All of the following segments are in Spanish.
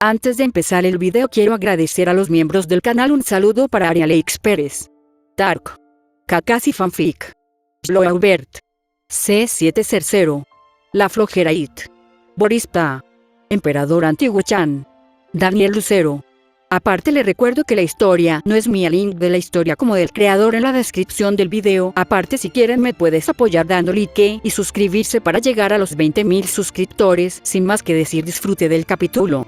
Antes de empezar el video quiero agradecer a los miembros del canal. Un saludo para Arialex Pérez, Dark, Kakashi Fanfic, Sloaubert, C700, La Flojera It, Borispa, Emperador Antiguo Chan, Daniel Lucero. Aparte le recuerdo que la historia no es mía, link de la historia como del creador en la descripción del video. Aparte, si quieren me puedes apoyar dando like y suscribirse para llegar a los 20.000 suscriptores. Sin más que decir, disfrute del capítulo.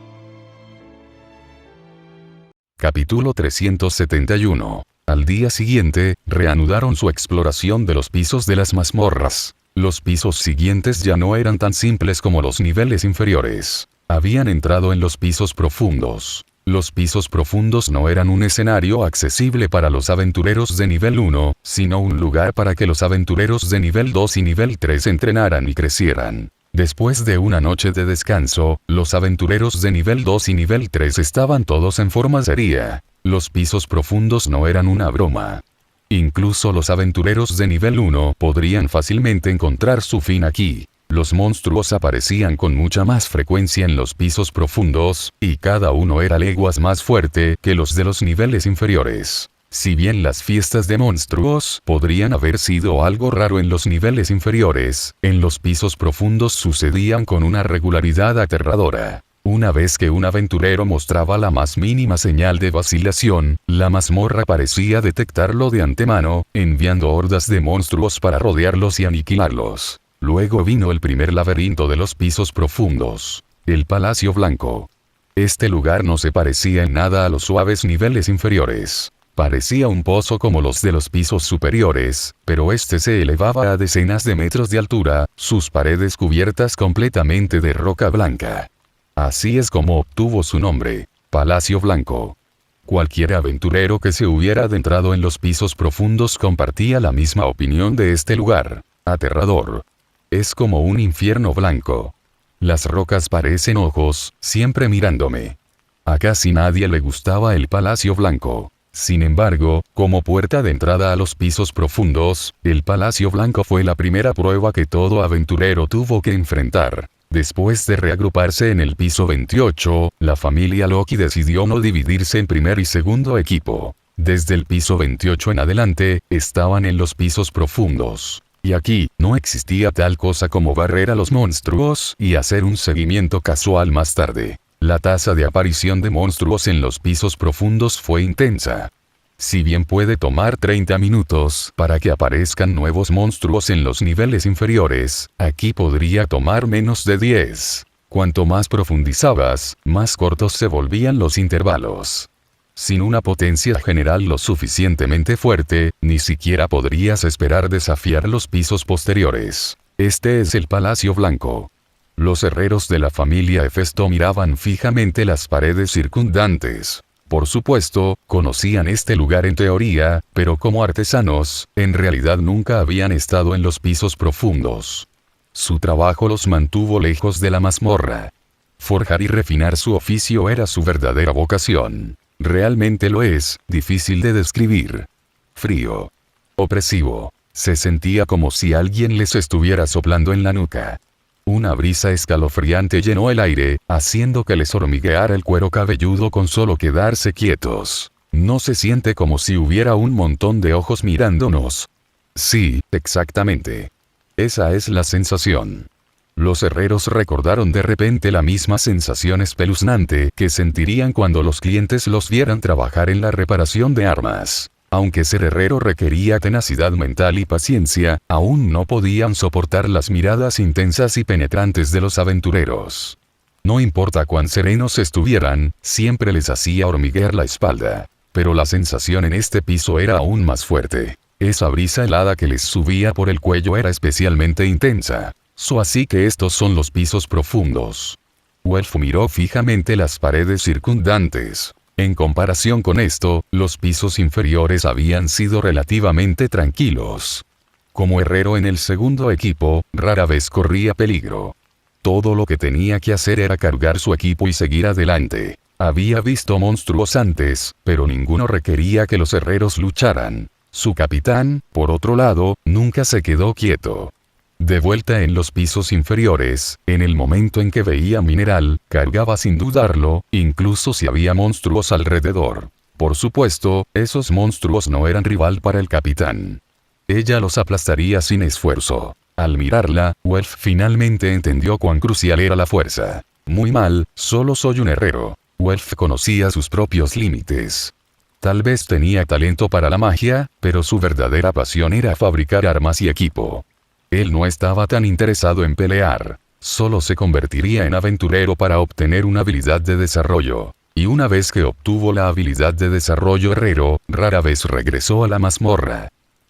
Capítulo 371. Al día siguiente, reanudaron su exploración de los pisos de las mazmorras. Los pisos siguientes ya no eran tan simples como los niveles inferiores. Habían entrado en los pisos profundos. Los pisos profundos no eran un escenario accesible para los aventureros de nivel 1, sino un lugar para que los aventureros de nivel 2 y nivel 3 entrenaran y crecieran. Después de una noche de descanso, los aventureros de nivel 2 y nivel 3 estaban todos en forma seria. Los pisos profundos no eran una broma. Incluso los aventureros de nivel 1 podrían fácilmente encontrar su fin aquí. Los monstruos aparecían con mucha más frecuencia en los pisos profundos, y cada uno era leguas más fuerte que los de los niveles inferiores. Si bien las fiestas de monstruos podrían haber sido algo raro en los niveles inferiores, en los pisos profundos sucedían con una regularidad aterradora. Una vez que un aventurero mostraba la más mínima señal de vacilación, la mazmorra parecía detectarlo de antemano, enviando hordas de monstruos para rodearlos y aniquilarlos. Luego vino el primer laberinto de los pisos profundos. El Palacio Blanco. Este lugar no se parecía en nada a los suaves niveles inferiores. Parecía un pozo como los de los pisos superiores, pero este se elevaba a decenas de metros de altura, sus paredes cubiertas completamente de roca blanca. Así es como obtuvo su nombre, Palacio Blanco. Cualquier aventurero que se hubiera adentrado en los pisos profundos compartía la misma opinión de este lugar. Aterrador. Es como un infierno blanco. Las rocas parecen ojos, siempre mirándome. A casi nadie le gustaba el Palacio Blanco. Sin embargo, como puerta de entrada a los pisos profundos, el Palacio Blanco fue la primera prueba que todo aventurero tuvo que enfrentar. Después de reagruparse en el piso 28, la familia Loki decidió no dividirse en primer y segundo equipo. Desde el piso 28 en adelante, estaban en los pisos profundos. Y aquí, no existía tal cosa como barrer a los monstruos y hacer un seguimiento casual más tarde. La tasa de aparición de monstruos en los pisos profundos fue intensa. Si bien puede tomar 30 minutos para que aparezcan nuevos monstruos en los niveles inferiores, aquí podría tomar menos de 10. Cuanto más profundizabas, más cortos se volvían los intervalos. Sin una potencia general lo suficientemente fuerte, ni siquiera podrías esperar desafiar los pisos posteriores. Este es el Palacio Blanco. Los herreros de la familia Hefesto miraban fijamente las paredes circundantes. Por supuesto, conocían este lugar en teoría, pero como artesanos, en realidad nunca habían estado en los pisos profundos. Su trabajo los mantuvo lejos de la mazmorra. Forjar y refinar su oficio era su verdadera vocación. Realmente lo es, difícil de describir. Frío. Opresivo. Se sentía como si alguien les estuviera soplando en la nuca. Una brisa escalofriante llenó el aire, haciendo que les hormigueara el cuero cabelludo con solo quedarse quietos. ¿No se siente como si hubiera un montón de ojos mirándonos? Sí, exactamente. Esa es la sensación. Los herreros recordaron de repente la misma sensación espeluznante que sentirían cuando los clientes los vieran trabajar en la reparación de armas. Aunque ser herrero requería tenacidad mental y paciencia, aún no podían soportar las miradas intensas y penetrantes de los aventureros. No importa cuán serenos estuvieran, siempre les hacía hormiguear la espalda. Pero la sensación en este piso era aún más fuerte. Esa brisa helada que les subía por el cuello era especialmente intensa. Así que estos son los pisos profundos. Welf miró fijamente las paredes circundantes. En comparación con esto, los pisos inferiores habían sido relativamente tranquilos. Como herrero en el segundo equipo, rara vez corría peligro. Todo lo que tenía que hacer era cargar su equipo y seguir adelante. Había visto monstruos antes, pero ninguno requería que los herreros lucharan. Su capitán, por otro lado, nunca se quedó quieto. De vuelta en los pisos inferiores, en el momento en que veía mineral, cargaba sin dudarlo, incluso si había monstruos alrededor. Por supuesto, esos monstruos no eran rival para el capitán. Ella los aplastaría sin esfuerzo. Al mirarla, Welf finalmente entendió cuán crucial era la fuerza. Muy mal, solo soy un herrero. Welf conocía sus propios límites. Tal vez tenía talento para la magia, pero su verdadera pasión era fabricar armas y equipo. Él no estaba tan interesado en pelear. Solo se convertiría en aventurero para obtener una habilidad de desarrollo. Y una vez que obtuvo la habilidad de desarrollo herrero, rara vez regresó a la mazmorra.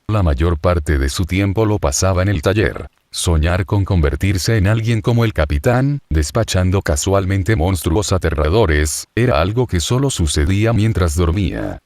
La mayor parte de su tiempo lo pasaba en el taller. Soñar con convertirse en alguien como el capitán, despachando casualmente monstruos aterradores, era algo que solo sucedía mientras dormía.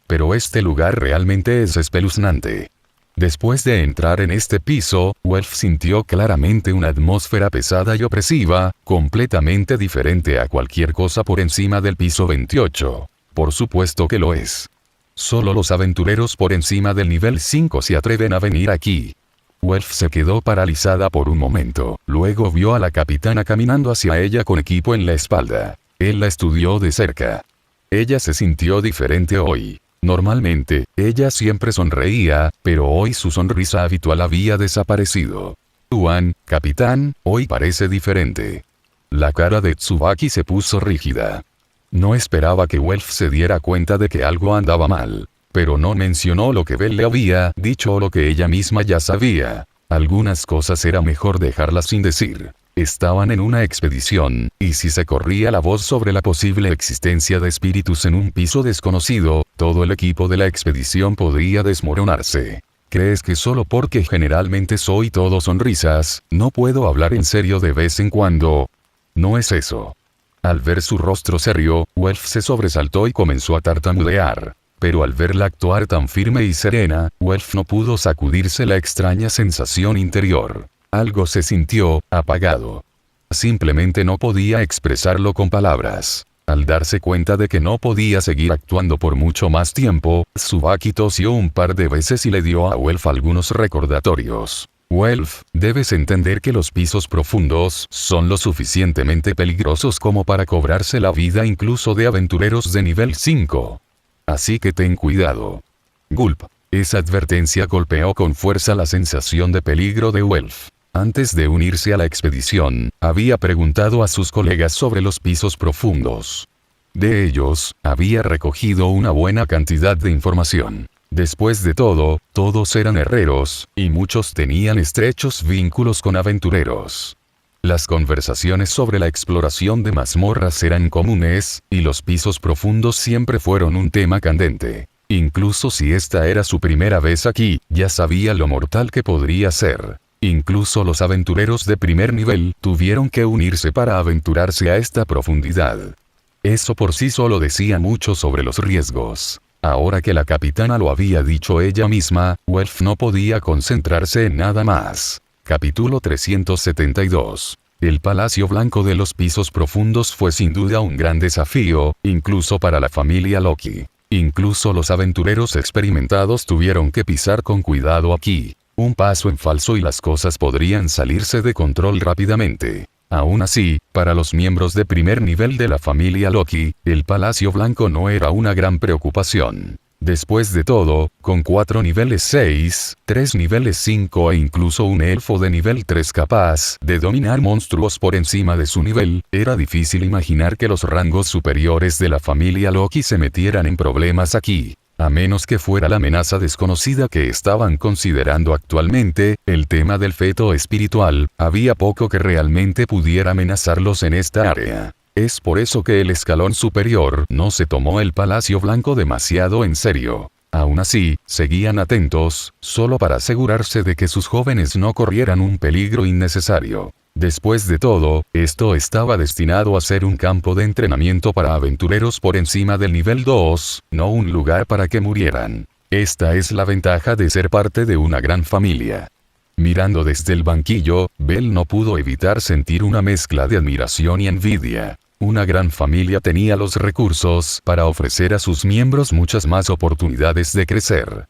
Pero este lugar realmente es espeluznante. Después de entrar en este piso, Welf sintió claramente una atmósfera pesada y opresiva, completamente diferente a cualquier cosa por encima del piso 28. Por supuesto que lo es. Solo los aventureros por encima del nivel 5 se atreven a venir aquí. Welf se quedó paralizada por un momento, luego vio a la capitana caminando hacia ella con equipo en la espalda. Él la estudió de cerca. Ella se sintió diferente hoy. Normalmente, ella siempre sonreía, pero hoy su sonrisa habitual había desaparecido. Tuan, capitán, hoy parece diferente. La cara de Tsubaki se puso rígida. No esperaba que Welf se diera cuenta de que algo andaba mal. Pero no mencionó lo que Bell le había dicho o lo que ella misma ya sabía. Algunas cosas era mejor dejarlas sin decir. Estaban en una expedición, y si se corría la voz sobre la posible existencia de espíritus en un piso desconocido, todo el equipo de la expedición podría desmoronarse. ¿Crees que solo porque generalmente soy todo sonrisas, no puedo hablar en serio de vez en cuando? No es eso. Al ver su rostro serio, Welf se sobresaltó y comenzó a tartamudear. Pero al verla actuar tan firme y serena, Welf no pudo sacudirse la extraña sensación interior. Algo se sintió apagado. Simplemente no podía expresarlo con palabras. Al darse cuenta de que no podía seguir actuando por mucho más tiempo, Tsubaki tosió un par de veces y le dio a Welf algunos recordatorios. Welf, debes entender que los pisos profundos son lo suficientemente peligrosos como para cobrarse la vida incluso de aventureros de nivel 5. Así que ten cuidado. Gulp. Esa advertencia golpeó con fuerza la sensación de peligro de Welf. Antes de unirse a la expedición, había preguntado a sus colegas sobre los pisos profundos. De ellos, había recogido una buena cantidad de información. Después de todo, todos eran herreros, y muchos tenían estrechos vínculos con aventureros. Las conversaciones sobre la exploración de mazmorras eran comunes, y los pisos profundos siempre fueron un tema candente. Incluso si esta era su primera vez aquí, ya sabía lo mortal que podría ser. Incluso los aventureros de primer nivel tuvieron que unirse para aventurarse a esta profundidad. Eso por sí solo decía mucho sobre los riesgos. Ahora que la capitana lo había dicho ella misma, Welf no podía concentrarse en nada más. Capítulo 372. El Palacio Blanco de los Pisos Profundos fue sin duda un gran desafío, incluso para la familia Loki. Incluso los aventureros experimentados tuvieron que pisar con cuidado aquí. Un paso en falso y las cosas podrían salirse de control rápidamente. Aún así, para los miembros de primer nivel de la familia Loki, el Palacio Blanco no era una gran preocupación. Después de todo, con 4 niveles 6, 3 niveles 5 e incluso un elfo de nivel 3 capaz de dominar monstruos por encima de su nivel, era difícil imaginar que los rangos superiores de la familia Loki se metieran en problemas aquí. A menos que fuera la amenaza desconocida que estaban considerando actualmente, el tema del feto espiritual, había poco que realmente pudiera amenazarlos en esta área. Es por eso que el escalón superior no se tomó el Palacio Blanco demasiado en serio. Aún así, seguían atentos, solo para asegurarse de que sus jóvenes no corrieran un peligro innecesario. Después de todo, esto estaba destinado a ser un campo de entrenamiento para aventureros por encima del nivel 2, no un lugar para que murieran. Esta es la ventaja de ser parte de una gran familia. Mirando desde el banquillo, Bell no pudo evitar sentir una mezcla de admiración y envidia. Una gran familia tenía los recursos para ofrecer a sus miembros muchas más oportunidades de crecer.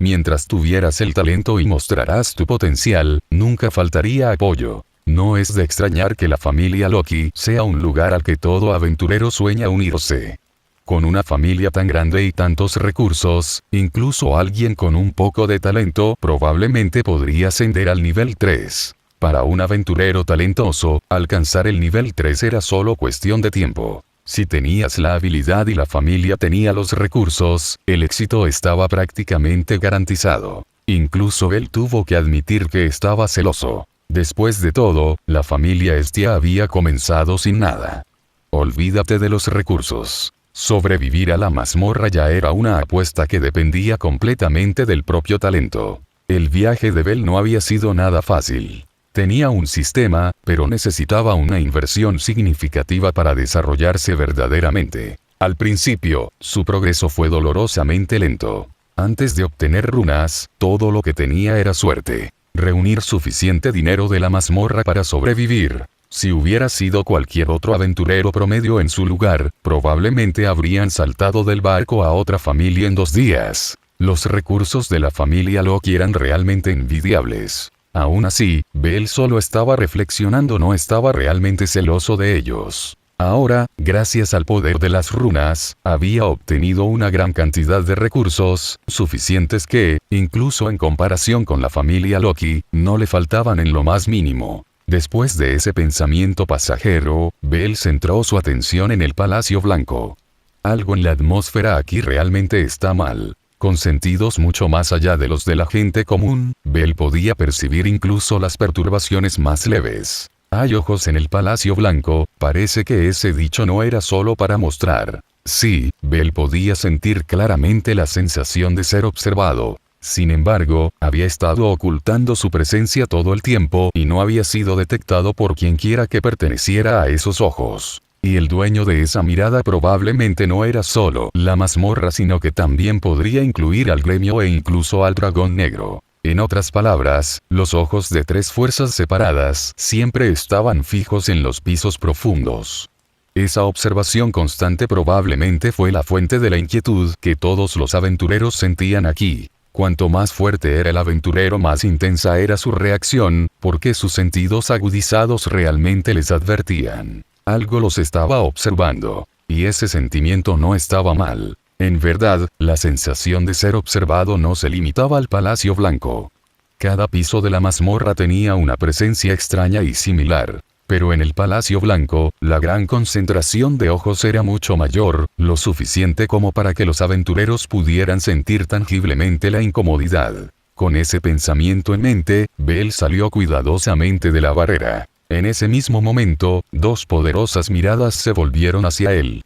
Mientras tuvieras el talento y mostrarás tu potencial, nunca faltaría apoyo. No es de extrañar que la familia Loki sea un lugar al que todo aventurero sueña unirse. Con una familia tan grande y tantos recursos, incluso alguien con un poco de talento probablemente podría ascender al nivel 3. Para un aventurero talentoso, alcanzar el nivel 3 era solo cuestión de tiempo. Si tenías la habilidad y la familia tenía los recursos, el éxito estaba prácticamente garantizado. Incluso él tuvo que admitir que estaba celoso. Después de todo, la familia Estia había comenzado sin nada. Olvídate de los recursos. Sobrevivir a la mazmorra ya era una apuesta que dependía completamente del propio talento. El viaje de Bell no había sido nada fácil. Tenía un sistema, pero necesitaba una inversión significativa para desarrollarse verdaderamente. Al principio, su progreso fue dolorosamente lento. Antes de obtener runas, todo lo que tenía era suerte. Reunir suficiente dinero de la mazmorra para sobrevivir. Si hubiera sido cualquier otro aventurero promedio en su lugar, probablemente habrían saltado del barco a otra familia en 2 días. Los recursos de la familia Loki eran realmente envidiables. Aún así, Bell solo estaba reflexionando, no estaba realmente celoso de ellos. Ahora, gracias al poder de las runas, había obtenido una gran cantidad de recursos, suficientes que, incluso en comparación con la familia Loki, no le faltaban en lo más mínimo. Después de ese pensamiento pasajero, Bell centró su atención en el Palacio Blanco. Algo en la atmósfera aquí realmente está mal. Con sentidos mucho más allá de los de la gente común, Bell podía percibir incluso las perturbaciones más leves. Hay ojos en el Palacio Blanco, parece que ese dicho no era solo para mostrar. Sí, Bell podía sentir claramente la sensación de ser observado. Sin embargo, había estado ocultando su presencia todo el tiempo y no había sido detectado por quienquiera que perteneciera a esos ojos. Y el dueño de esa mirada probablemente no era solo la mazmorra, sino que también podría incluir al gremio e incluso al dragón negro. En otras palabras, los ojos de 3 fuerzas separadas siempre estaban fijos en los pisos profundos. Esa observación constante probablemente fue la fuente de la inquietud que todos los aventureros sentían aquí. Cuanto más fuerte era el aventurero, más intensa era su reacción, porque sus sentidos agudizados realmente les advertían. Algo los estaba observando. Y ese sentimiento no estaba mal. En verdad, la sensación de ser observado no se limitaba al Palacio Blanco. Cada piso de la mazmorra tenía una presencia extraña y similar. Pero en el Palacio Blanco, la gran concentración de ojos era mucho mayor, lo suficiente como para que los aventureros pudieran sentir tangiblemente la incomodidad. Con ese pensamiento en mente, Bell salió cuidadosamente de la barrera. En ese mismo momento, 2 poderosas miradas se volvieron hacia él.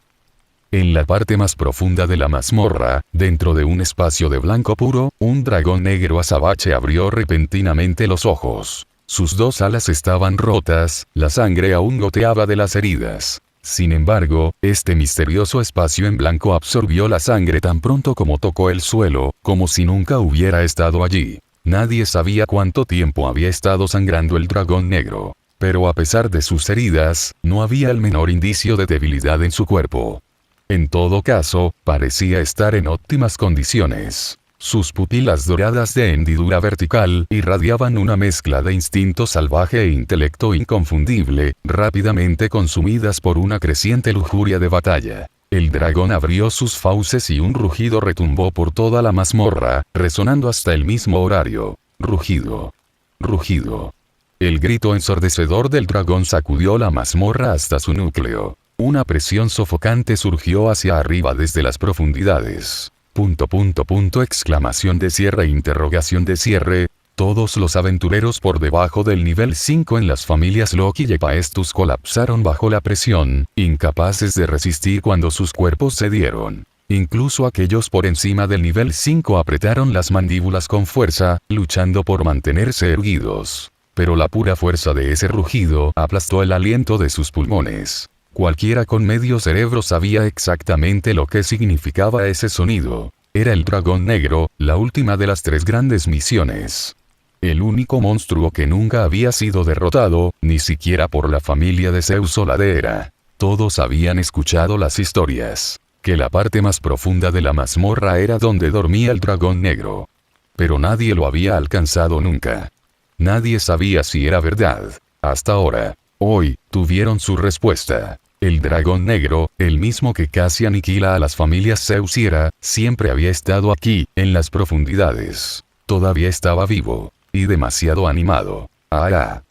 En la parte más profunda de la mazmorra, dentro de un espacio de blanco puro, un dragón negro azabache abrió repentinamente los ojos. Sus 2 alas estaban rotas, la sangre aún goteaba de las heridas. Sin embargo, este misterioso espacio en blanco absorbió la sangre tan pronto como tocó el suelo, como si nunca hubiera estado allí. Nadie sabía cuánto tiempo había estado sangrando el dragón negro. Pero a pesar de sus heridas, no había el menor indicio de debilidad en su cuerpo. En todo caso, parecía estar en óptimas condiciones. Sus pupilas doradas de hendidura vertical irradiaban una mezcla de instinto salvaje e intelecto inconfundible, rápidamente consumidas por una creciente lujuria de batalla. El dragón abrió sus fauces y un rugido retumbó por toda la mazmorra, resonando hasta el mismo horario. Rugido. Rugido. El grito ensordecedor del dragón sacudió la mazmorra hasta su núcleo. Una presión sofocante surgió hacia arriba desde las profundidades. Exclamación de cierre, interrogación de cierre. Todos los aventureros por debajo del nivel 5 en las familias Loki y Hephaestus colapsaron bajo la presión, incapaces de resistir cuando sus cuerpos cedieron. Incluso aquellos por encima del nivel 5 apretaron las mandíbulas con fuerza, luchando por mantenerse erguidos. Pero la pura fuerza de ese rugido aplastó el aliento de sus pulmones. Cualquiera con medio cerebro sabía exactamente lo que significaba ese sonido. Era el dragón negro, la última de las 3 grandes misiones. El único monstruo que nunca había sido derrotado, ni siquiera por la familia de Zeus o la de Hera. Todos habían escuchado las historias. Que la parte más profunda de la mazmorra era donde dormía el dragón negro. pero nadie lo había alcanzado nunca. Nadie sabía si era verdad. Hasta ahora. Hoy, tuvieron su respuesta. El dragón negro, el mismo que casi aniquila a las familias Zeusiera, siempre había estado aquí, en las profundidades. Todavía estaba vivo. Y demasiado animado. ¡Ah!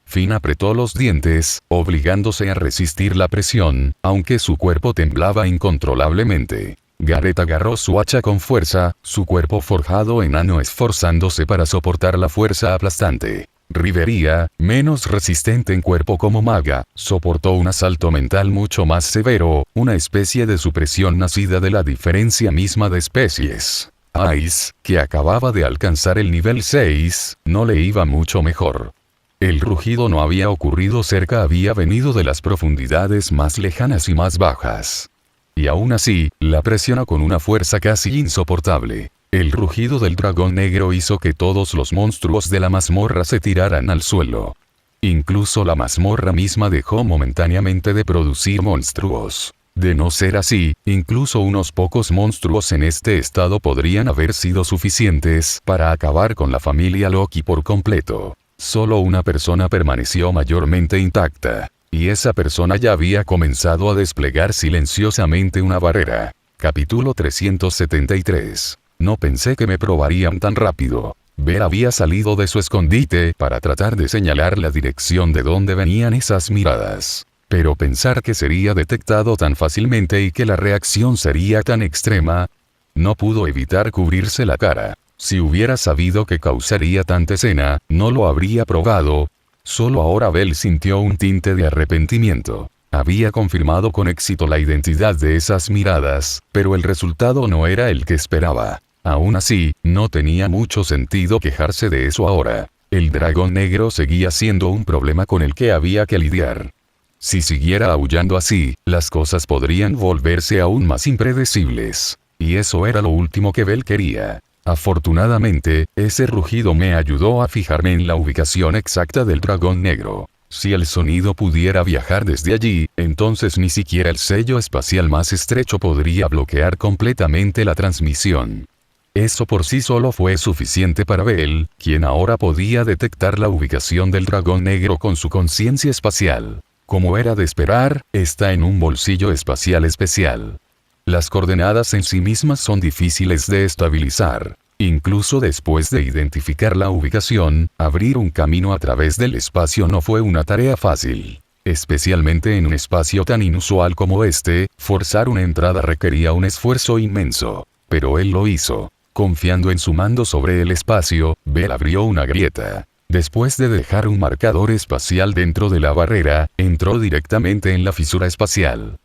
Finn apretó los dientes, obligándose a resistir la presión, aunque su cuerpo temblaba incontrolablemente. Gareth agarró su hacha con fuerza, su cuerpo forjado enano esforzándose para soportar la fuerza aplastante. Rivería, menos resistente en cuerpo como maga, soportó un asalto mental mucho más severo, una especie de supresión nacida de la diferencia misma de especies. Ice, que acababa de alcanzar el nivel 6, no le iba mucho mejor. El rugido no había ocurrido cerca, había venido de las profundidades más lejanas y más bajas. Y aún así, la presionó con una fuerza casi insoportable. El rugido del dragón negro hizo que todos los monstruos de la mazmorra se tiraran al suelo. Incluso la mazmorra misma dejó momentáneamente de producir monstruos. De no ser así, incluso unos pocos monstruos en este estado podrían haber sido suficientes para acabar con la familia Loki por completo. Solo una persona permaneció mayormente intacta. Y esa persona ya había comenzado a desplegar silenciosamente una barrera. Capítulo 373. No pensé que me probarían tan rápido. Bel había salido de su escondite para tratar de señalar la dirección de donde venían esas miradas. Pero pensar que sería detectado tan fácilmente y que la reacción sería tan extrema, no pudo evitar cubrirse la cara. Si hubiera sabido que causaría tanta escena, no lo habría probado. Solo ahora Bel sintió un tinte de arrepentimiento. Había confirmado con éxito la identidad de esas miradas, pero el resultado no era el que esperaba. Aún así, no tenía mucho sentido quejarse de eso ahora. El dragón negro seguía siendo un problema con el que había que lidiar. Si siguiera aullando así, las cosas podrían volverse aún más impredecibles. Y eso era lo último que Bel quería. Afortunadamente, ese rugido me ayudó a fijarme en la ubicación exacta del dragón negro. Si el sonido pudiera viajar desde allí, entonces ni siquiera el sello espacial más estrecho podría bloquear completamente la transmisión. Eso por sí solo fue suficiente para Bel, quien ahora podía detectar la ubicación del dragón negro con su conciencia espacial. Como era de esperar, está en un bolsillo espacial especial. Las coordenadas en sí mismas son difíciles de estabilizar. Incluso después de identificar la ubicación, abrir un camino a través del espacio no fue una tarea fácil. Especialmente en un espacio tan inusual como este, forzar una entrada requería un esfuerzo inmenso. Pero él lo hizo. Confiando en su mando sobre el espacio, Bel abrió una grieta. Después de dejar un marcador espacial dentro de la barrera, entró directamente en la fisura espacial.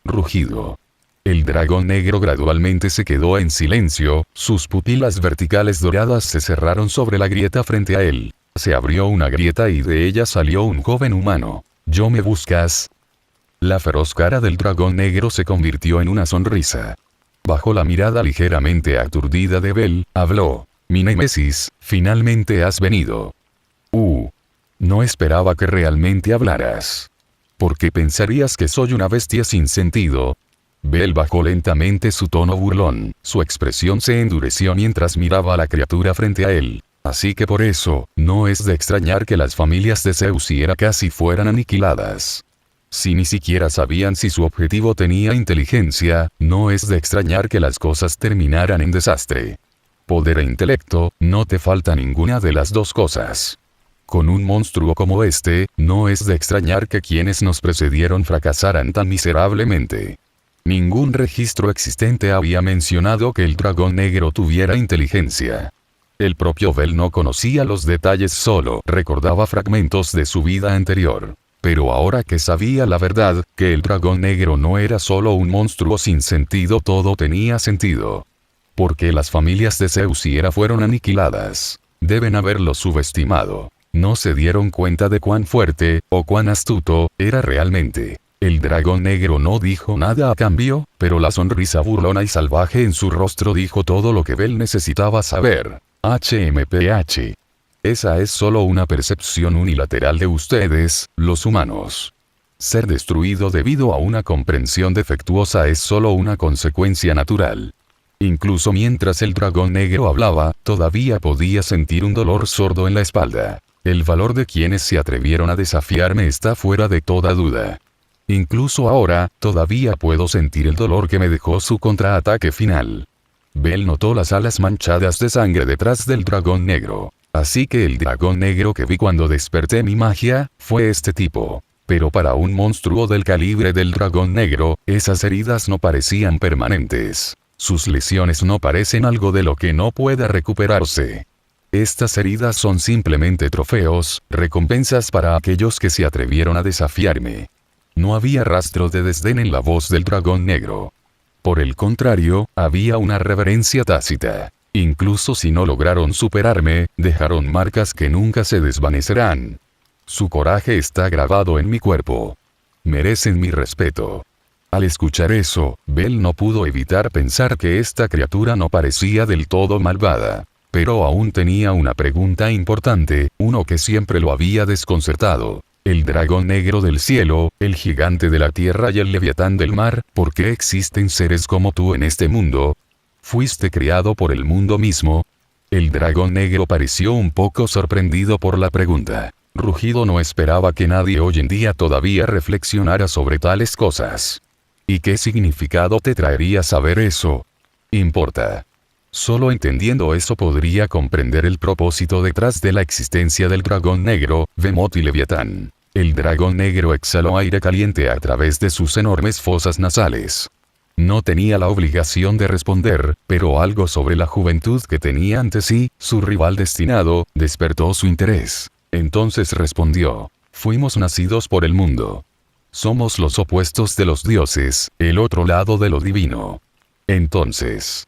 Rugido. El dragón negro gradualmente se quedó en silencio, sus pupilas verticales doradas se cerraron sobre la grieta frente a él. Se abrió una grieta y de ella salió un joven humano. ¿Yo me buscas? La feroz cara del dragón negro se convirtió en una sonrisa. Bajo la mirada ligeramente aturdida de Bel, habló. Mi némesis, finalmente has venido. No esperaba que realmente hablaras. ¿Por qué pensarías que soy una bestia sin sentido? Bel bajó lentamente su tono burlón, su expresión se endureció mientras miraba a la criatura frente a él. Así que por eso, no es de extrañar que las familias de Zeusiera casi fueran aniquiladas. Si ni siquiera sabían si su objetivo tenía inteligencia, no es de extrañar que las cosas terminaran en desastre. Poder e intelecto, no te falta ninguna de las dos cosas. Con un monstruo como este, no es de extrañar que quienes nos precedieron fracasaran tan miserablemente. Ningún registro existente había mencionado que el dragón negro tuviera inteligencia. El propio Bel no conocía los detalles, solo recordaba fragmentos de su vida anterior. Pero ahora que sabía la verdad, que el dragón negro no era solo un monstruo sin sentido, todo tenía sentido. Porque las familias de Zeusiera fueron aniquiladas. Deben haberlo subestimado. No se dieron cuenta de cuán fuerte, o cuán astuto, era realmente. El dragón negro no dijo nada a cambio, pero la sonrisa burlona y salvaje en su rostro dijo todo lo que Bel necesitaba saber. HMPH. Esa es solo una percepción unilateral de ustedes, los humanos. Ser destruido debido a una comprensión defectuosa es solo una consecuencia natural. Incluso mientras el dragón negro hablaba, todavía podía sentir un dolor sordo en la espalda. El valor de quienes se atrevieron a desafiarme está fuera de toda duda. Incluso ahora, todavía puedo sentir el dolor que me dejó su contraataque final. Bell notó las alas manchadas de sangre detrás del dragón negro. Así que el dragón negro que vi cuando desperté mi magia, fue este tipo. Pero para un monstruo del calibre del dragón negro, esas heridas no parecían permanentes. Sus lesiones no parecen algo de lo que no pueda recuperarse. Estas heridas son simplemente trofeos, recompensas para aquellos que se atrevieron a desafiarme. No había rastro de desdén en la voz del dragón negro. Por el contrario, había una reverencia tácita. Incluso si no lograron superarme, dejaron marcas que nunca se desvanecerán. Su coraje está grabado en mi cuerpo. Merecen mi respeto. Al escuchar eso, Bell no pudo evitar pensar que esta criatura no parecía del todo malvada. Pero aún tenía una pregunta importante, uno que siempre lo había desconcertado. El dragón negro del cielo, el gigante de la tierra y el leviatán del mar, ¿por qué existen seres como tú en este mundo? ¿Fuiste criado por el mundo mismo? El dragón negro pareció un poco sorprendido por la pregunta. Rugido no esperaba que nadie hoy en día todavía reflexionara sobre tales cosas. ¿Y qué significado te traería saber eso? Importa. Solo entendiendo eso podría comprender el propósito detrás de la existencia del dragón negro, Behemoth y Leviatán. El dragón negro exhaló aire caliente a través de sus enormes fosas nasales. No tenía la obligación de responder, pero algo sobre la juventud que tenía ante sí, su rival destinado, despertó su interés. Entonces respondió: fuimos nacidos por el mundo. Somos los opuestos de los dioses, el otro lado de lo divino. Entonces,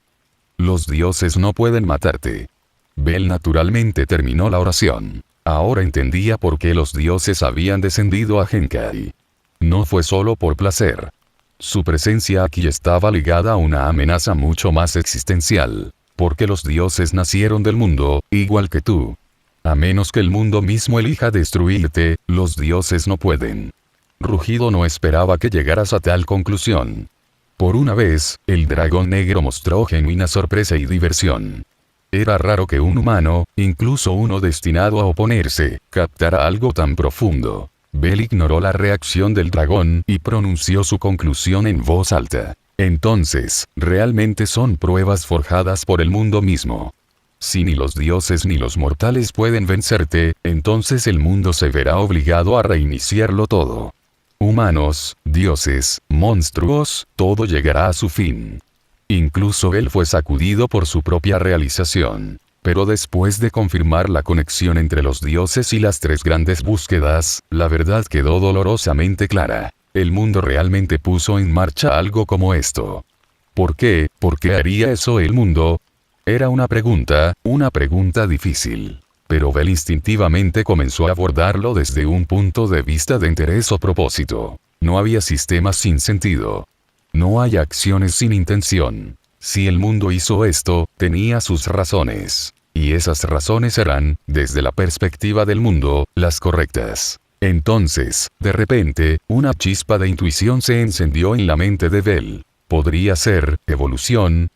los dioses no pueden matarte. Bell naturalmente terminó la oración. Ahora entendía por qué los dioses habían descendido a Genkai. No fue solo por placer. Su presencia aquí estaba ligada a una amenaza mucho más existencial. Porque los dioses nacieron del mundo, igual que tú. A menos que el mundo mismo elija destruirte, los dioses no pueden. Rugido no esperaba que llegaras a tal conclusión. Por una vez, el dragón negro mostró genuina sorpresa y diversión. Era raro que un humano, incluso uno destinado a oponerse, captara algo tan profundo. Bell ignoró la reacción del dragón y pronunció su conclusión en voz alta. Entonces, realmente son pruebas forjadas por el mundo mismo. Si ni los dioses ni los mortales pueden vencerte, entonces el mundo se verá obligado a reiniciarlo todo. Humanos, dioses, monstruos, todo llegará a su fin. Incluso él fue sacudido por su propia realización. Pero después de confirmar la conexión entre los dioses y las tres grandes búsquedas, la verdad quedó dolorosamente clara. El mundo realmente puso en marcha algo como esto. ¿Por qué? ¿Por qué haría eso el mundo? Era una pregunta difícil. Pero Bell instintivamente comenzó a abordarlo desde un punto de vista de interés o propósito. No había sistemas sin sentido. No hay acciones sin intención. Si el mundo hizo esto, tenía sus razones. Y esas razones eran, desde la perspectiva del mundo, las correctas. Entonces, de repente, una chispa de intuición se encendió en la mente de Bell. Podría ser, evolución.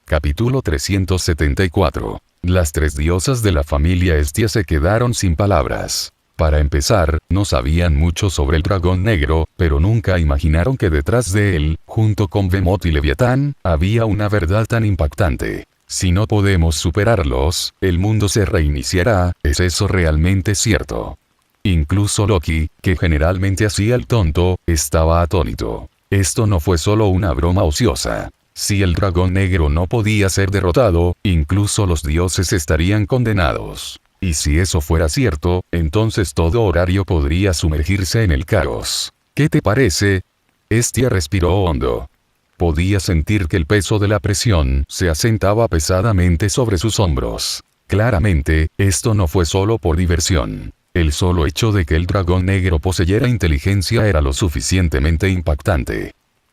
Capítulo 374. Las tres diosas de la familia Estia se quedaron sin palabras. Para empezar, no sabían mucho sobre el dragón negro, pero nunca imaginaron que detrás de él, junto con Behemoth y Leviatán, había una verdad tan impactante. Si no podemos superarlos, el mundo se reiniciará. ¿Es eso realmente cierto? Incluso Loki, que generalmente hacía el tonto, estaba atónito. Esto no fue solo una broma ociosa. Si el dragón negro no podía ser derrotado, incluso los dioses estarían condenados. Y si eso fuera cierto, entonces todo Horario podría sumergirse en el caos. ¿Qué te parece? Estia respiró hondo. Podía sentir que el peso de la presión se asentaba pesadamente sobre sus hombros. Claramente, esto no fue solo por diversión. El solo hecho de que el dragón negro poseyera inteligencia era lo suficientemente impactante.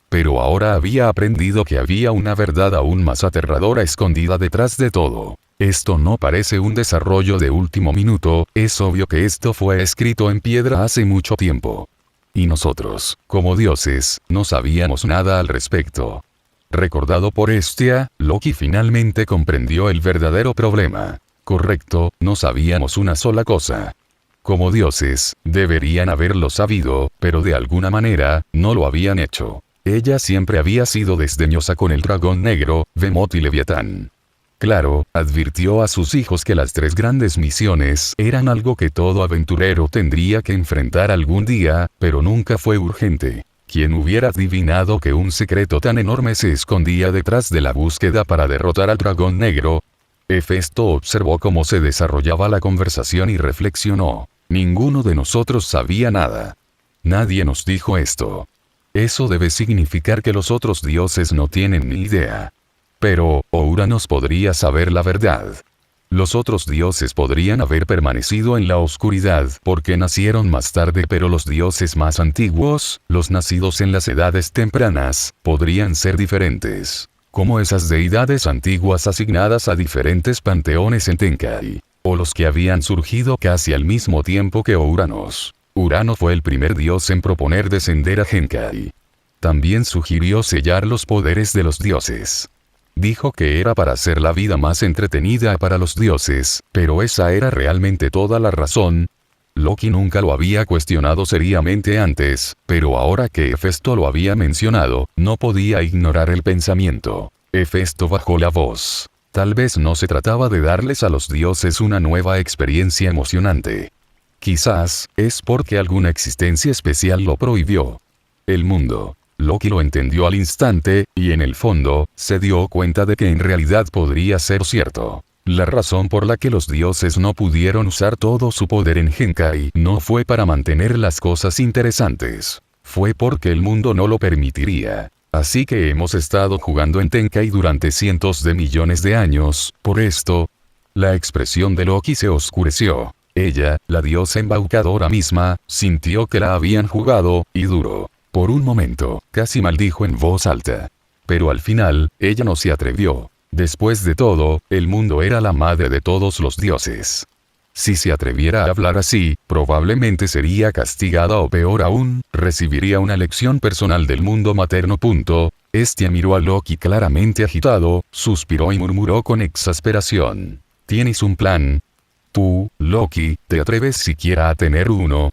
Pero ahora había aprendido que había una verdad aún más aterradora escondida detrás de todo. Esto no parece un desarrollo de último minuto, es obvio que esto fue escrito en piedra hace mucho tiempo. Y nosotros, como dioses, no sabíamos nada al respecto. Recordado por Hestia, Loki finalmente comprendió el verdadero problema. Correcto, no sabíamos una sola cosa. Como dioses, deberían haberlo sabido, pero de alguna manera, no lo habían hecho. Ella siempre había sido desdeñosa con el dragón negro, Behemoth y Leviatán. Claro, advirtió a sus hijos que las 3 grandes misiones eran algo que todo aventurero tendría que enfrentar algún día, pero nunca fue urgente. ¿Quién hubiera adivinado que un secreto tan enorme se escondía detrás de la búsqueda para derrotar al dragón negro? Hefesto observó cómo se desarrollaba la conversación y reflexionó. Ninguno de nosotros sabía nada. Nadie nos dijo esto. Eso debe significar que los otros dioses no tienen ni idea. Pero, Ouranos podría saber la verdad. Los otros dioses podrían haber permanecido en la oscuridad porque nacieron más tarde, pero los dioses más antiguos, los nacidos en las edades tempranas, podrían ser diferentes. Como esas deidades antiguas asignadas a diferentes panteones en Tenkai. O los que habían surgido casi al mismo tiempo que Ouranos. Urano fue el primer dios en proponer descender a Genkai. También sugirió sellar los poderes de los dioses. Dijo que era para hacer la vida más entretenida para los dioses, pero esa era realmente toda la razón. Loki nunca lo había cuestionado seriamente antes, pero ahora que Hefesto lo había mencionado, no podía ignorar el pensamiento. Hefesto bajó la voz. Tal vez no se trataba de darles a los dioses una nueva experiencia emocionante. Quizás, es porque alguna existencia especial lo prohibió. El mundo. Loki lo entendió al instante, y en el fondo, se dio cuenta de que en realidad podría ser cierto. La razón por la que los dioses no pudieron usar todo su poder en Genkai no fue para mantener las cosas interesantes. Fue porque el mundo no lo permitiría. Así que hemos estado jugando en Tenkai durante cientos de millones de años, por esto. La expresión de Loki se oscureció. Ella, la diosa embaucadora misma, sintió que la habían jugado, y duro. Por un momento, casi maldijo en voz alta. Pero al final, ella no se atrevió. Después de todo, el mundo era la madre de todos los dioses. Si se atreviera a hablar así, probablemente sería castigada o peor aún, recibiría una lección personal del mundo materno. Hestia miró a Loki claramente agitado, suspiró y murmuró con exasperación. ¿Tienes un plan? Tú, Loki, ¿te atreves siquiera a tener uno?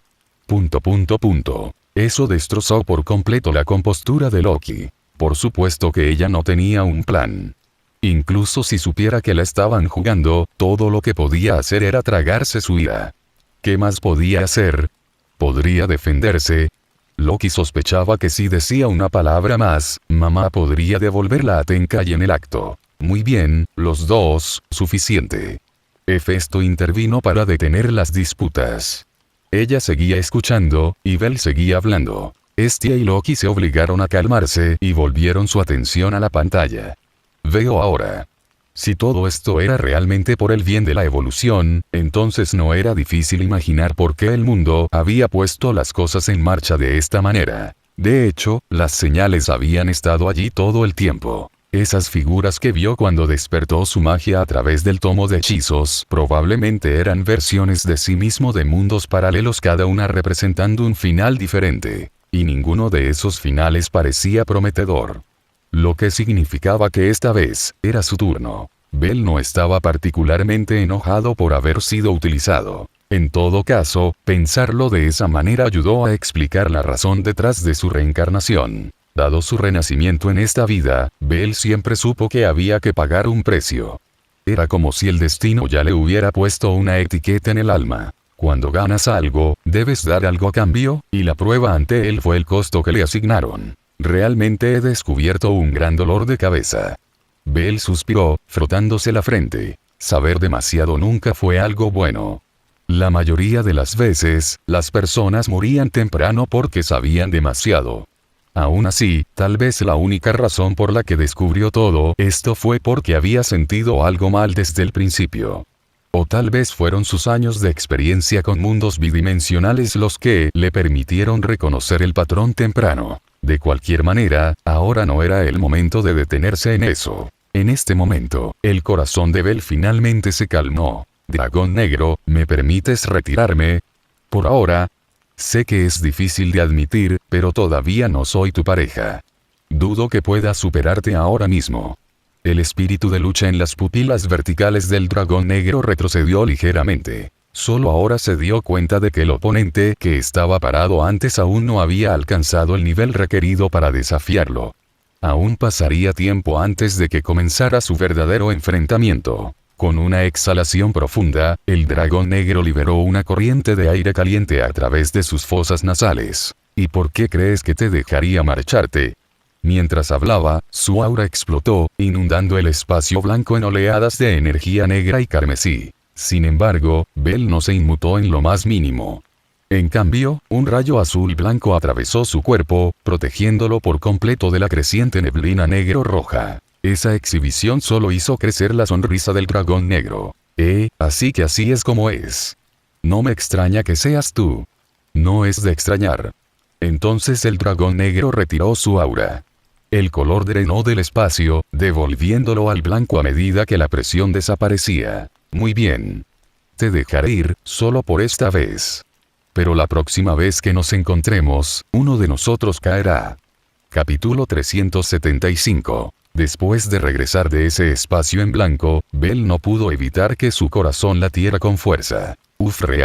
Eso destrozó por completo la compostura de Loki. Por supuesto que ella no tenía un plan. Incluso si supiera que la estaban jugando, todo lo que podía hacer era tragarse su ira. ¿Qué más podía hacer? ¿Podría defenderse? Loki sospechaba que si decía una palabra más, mamá podría devolverla a Tenkai en el acto. Muy bien, los dos, suficiente. Hefesto intervino para detener las disputas. Ella seguía escuchando, y Bel seguía hablando. Hestia y Loki se obligaron a calmarse y volvieron su atención a la pantalla. Veo ahora. Si todo esto era realmente por el bien de la evolución, entonces no era difícil imaginar por qué el mundo había puesto las cosas en marcha de esta manera. De hecho, las señales habían estado allí todo el tiempo. Esas figuras que vio cuando despertó su magia a través del tomo de hechizos probablemente eran versiones de sí mismo de mundos paralelos, cada una representando un final diferente. Y ninguno de esos finales parecía prometedor. Lo que significaba que esta vez, era su turno. Bel no estaba particularmente enojado por haber sido utilizado. En todo caso, pensarlo de esa manera ayudó a explicar la razón detrás de su reencarnación. Dado su renacimiento en esta vida, Bel siempre supo que había que pagar un precio. Era como si el destino ya le hubiera puesto una etiqueta en el alma. Cuando ganas algo, debes dar algo a cambio, y la prueba ante él fue el costo que le asignaron. Realmente he descubierto un gran dolor de cabeza. Bel suspiró, frotándose la frente. Saber demasiado nunca fue algo bueno. La mayoría de las veces, las personas morían temprano porque sabían demasiado. Aún así, tal vez la única razón por la que descubrió todo esto fue porque había sentido algo mal desde el principio. O tal vez fueron sus años de experiencia con mundos bidimensionales los que le permitieron reconocer el patrón temprano. De cualquier manera, ahora no era el momento de detenerse en eso. En este momento, el corazón de Bel finalmente se calmó. Dragón negro, ¿me permites retirarme? Por ahora. Sé que es difícil de admitir, pero todavía no soy tu pareja. Dudo que pueda superarte ahora mismo. El espíritu de lucha en las pupilas verticales del dragón negro retrocedió ligeramente. Solo ahora se dio cuenta de que el oponente que estaba parado antes aún no había alcanzado el nivel requerido para desafiarlo. Aún pasaría tiempo antes de que comenzara su verdadero enfrentamiento. Con una exhalación profunda, el dragón negro liberó una corriente de aire caliente a través de sus fosas nasales. ¿Y por qué crees que te dejaría marcharte? Mientras hablaba, su aura explotó, inundando el espacio blanco en oleadas de energía negra y carmesí. Sin embargo, Bell no se inmutó en lo más mínimo. En cambio, un rayo azul blanco atravesó su cuerpo, protegiéndolo por completo de la creciente neblina negro-roja. Esa exhibición solo hizo crecer la sonrisa del dragón negro. Así que así es como es. No me extraña que seas tú. No es de extrañar. Entonces el dragón negro retiró su aura. El color drenó del espacio, devolviéndolo al blanco a medida que la presión desaparecía. Muy bien. Te dejaré ir, solo por esta vez. Pero la próxima vez que nos encontremos, uno de nosotros caerá. Capítulo 375. Después de regresar de ese espacio en blanco, Bell no pudo evitar que su corazón latiera con fuerza.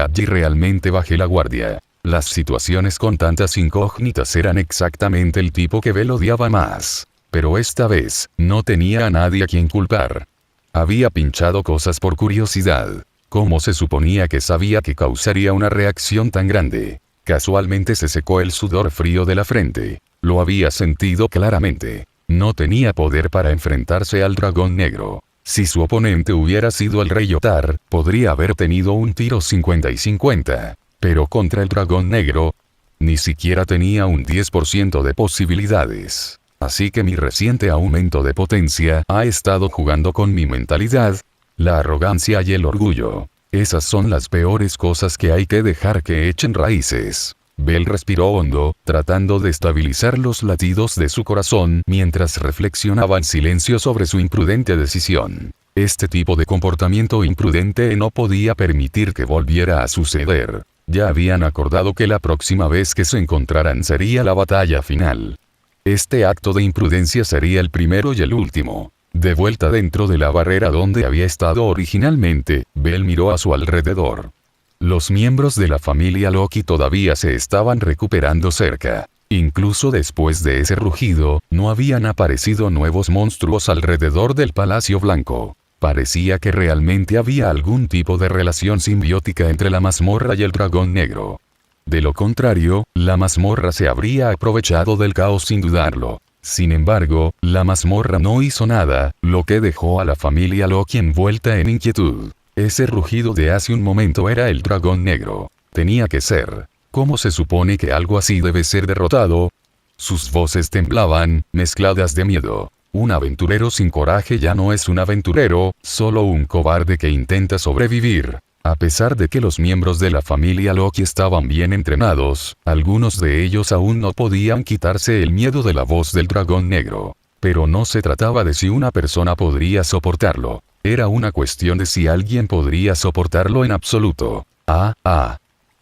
Allí realmente bajé la guardia. Las situaciones con tantas incógnitas eran exactamente el tipo que Bell odiaba más. Pero esta vez, no tenía a nadie a quien culpar. Había pinchado cosas por curiosidad. ¿Cómo se suponía que sabía que causaría una reacción tan grande? Casualmente se secó el sudor frío de la frente. Lo había sentido claramente. No tenía poder para enfrentarse al dragón negro. Si su oponente hubiera sido el rey Yotar, podría haber tenido un tiro 50 y 50. Pero contra el dragón negro, ni siquiera tenía un 10% de posibilidades. Así que mi reciente aumento de potencia ha estado jugando con mi mentalidad, la arrogancia y el orgullo. Esas son las peores cosas que hay que dejar que echen raíces. Bell respiró hondo, tratando de estabilizar los latidos de su corazón mientras reflexionaba en silencio sobre su imprudente decisión. Este tipo de comportamiento imprudente no podía permitir que volviera a suceder. Ya habían acordado que la próxima vez que se encontraran sería la batalla final. Este acto de imprudencia sería el primero y el último. De vuelta dentro de la barrera donde había estado originalmente, Bell miró a su alrededor. Los miembros de la familia Loki todavía se estaban recuperando cerca. Incluso después de ese rugido, no habían aparecido nuevos monstruos alrededor del Palacio Blanco. Parecía que realmente había algún tipo de relación simbiótica entre la mazmorra y el dragón negro. De lo contrario, la mazmorra se habría aprovechado del caos sin dudarlo. Sin embargo, la mazmorra no hizo nada, lo que dejó a la familia Loki envuelta en inquietud. Ese rugido de hace un momento era el dragón negro. Tenía que ser. ¿Cómo se supone que algo así debe ser derrotado? Sus voces temblaban, mezcladas de miedo. Un aventurero sin coraje ya no es un aventurero, solo un cobarde que intenta sobrevivir. A pesar de que los miembros de la familia Loki estaban bien entrenados, algunos de ellos aún no podían quitarse el miedo de la voz del dragón negro. Pero no se trataba de si una persona podría soportarlo. Era una cuestión de si alguien podría soportarlo en absoluto.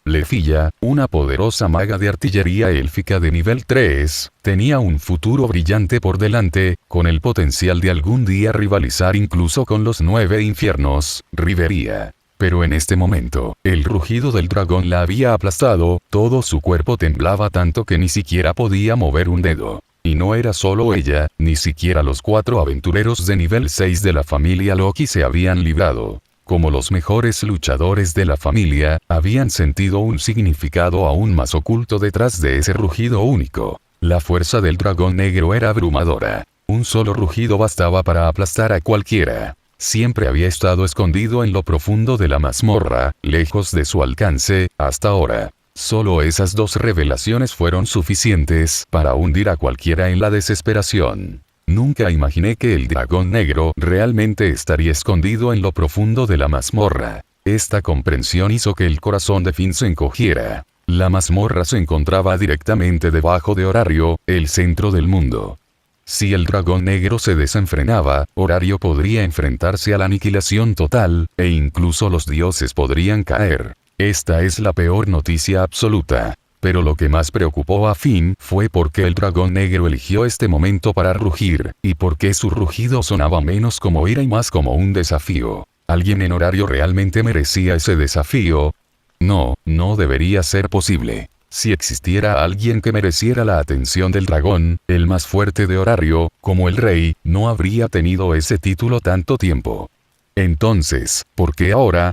Lefilla, una poderosa maga de artillería élfica de nivel 3, tenía un futuro brillante por delante, con el potencial de algún día rivalizar incluso con los 9 infiernos, Rivería. Pero en este momento, el rugido del dragón la había aplastado, todo su cuerpo temblaba tanto que ni siquiera podía mover un dedo. Y no era solo ella, ni siquiera los 4 aventureros de nivel 6 de la familia Loki se habían librado. Como los mejores luchadores de la familia, habían sentido un significado aún más oculto detrás de ese rugido único. La fuerza del dragón negro era abrumadora. Un solo rugido bastaba para aplastar a cualquiera. Siempre había estado escondido en lo profundo de la mazmorra, lejos de su alcance, hasta ahora. Solo esas 2 revelaciones fueron suficientes para hundir a cualquiera en la desesperación. Nunca imaginé que el dragón negro realmente estaría escondido en lo profundo de la mazmorra. Esta comprensión hizo que el corazón de Finn se encogiera. La mazmorra se encontraba directamente debajo de Horario, el centro del mundo. Si el dragón negro se desenfrenaba, Horario podría enfrentarse a la aniquilación total, e incluso los dioses podrían caer. Esta es la peor noticia absoluta. Pero lo que más preocupó a Finn fue por qué el dragón negro eligió este momento para rugir, y por qué su rugido sonaba menos como ira y más como un desafío. ¿Alguien en horario realmente merecía ese desafío? No, no debería ser posible. Si existiera alguien que mereciera la atención del dragón, el más fuerte de horario, como el rey, no habría tenido ese título tanto tiempo. Entonces, ¿por qué ahora?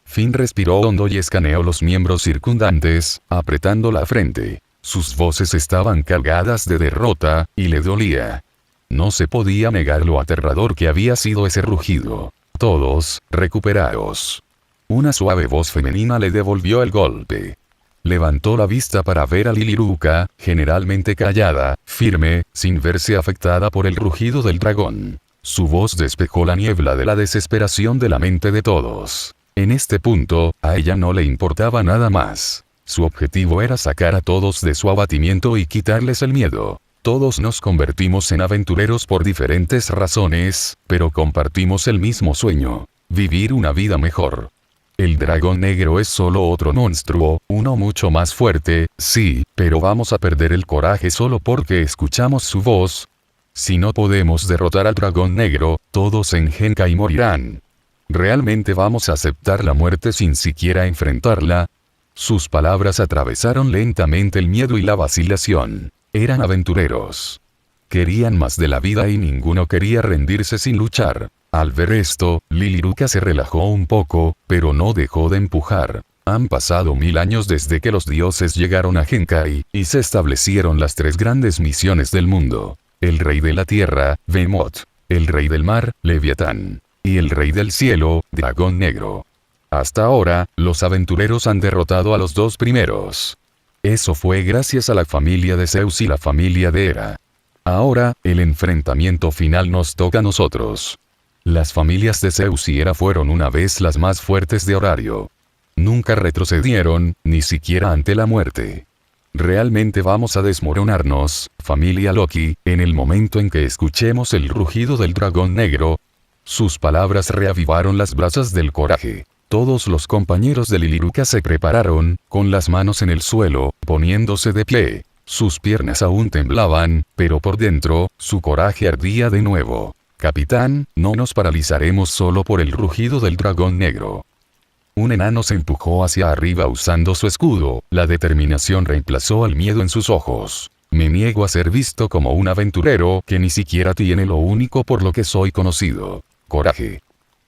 Finn respiró hondo y escaneó los miembros circundantes, apretando la frente. Sus voces estaban cargadas de derrota, y le dolía. No se podía negar lo aterrador que había sido ese rugido. Todos, recuperaos. Una suave voz femenina le devolvió el golpe. Levantó la vista para ver a Liliruca, generalmente callada, firme, sin verse afectada por el rugido del dragón. Su voz despejó la niebla de la desesperación de la mente de todos. En este punto, a ella no le importaba nada más. Su objetivo era sacar a todos de su abatimiento y quitarles el miedo. Todos nos convertimos en aventureros por diferentes razones, pero compartimos el mismo sueño: vivir una vida mejor. El dragón negro es solo otro monstruo, uno mucho más fuerte, sí, pero vamos a perder el coraje solo porque escuchamos su voz. Si no podemos derrotar al dragón negro, todos en Genkai morirán. ¿Realmente vamos a aceptar la muerte sin siquiera enfrentarla? Sus palabras atravesaron lentamente el miedo y la vacilación. Eran aventureros. Querían más de la vida y ninguno quería rendirse sin luchar. Al ver esto, Liliruca se relajó un poco, pero no dejó de empujar. Han pasado 1000 años desde que los dioses llegaron a Genkai, y se establecieron las 3 grandes misiones del mundo. El rey de la tierra, Behemoth. El rey del mar, Leviatán. Y el rey del cielo, Dragón Negro. Hasta ahora, los aventureros han derrotado a los 2 primeros. Eso fue gracias a la familia de Zeus y la familia de Hera. Ahora, el enfrentamiento final nos toca a nosotros. Las familias de Zeus y Hera fueron una vez las más fuertes de horario. Nunca retrocedieron, ni siquiera ante la muerte. Realmente vamos a desmoronarnos, familia Loki, en el momento en que escuchemos el rugido del dragón negro. Sus palabras reavivaron las brasas del coraje. Todos los compañeros de Liliruca se prepararon, con las manos en el suelo, poniéndose de pie. Sus piernas aún temblaban, pero por dentro, su coraje ardía de nuevo. Capitán, no nos paralizaremos solo por el rugido del dragón negro. Un enano se empujó hacia arriba usando su escudo. La determinación reemplazó al miedo en sus ojos. Me niego a ser visto como un aventurero que ni siquiera tiene lo único por lo que soy conocido: coraje.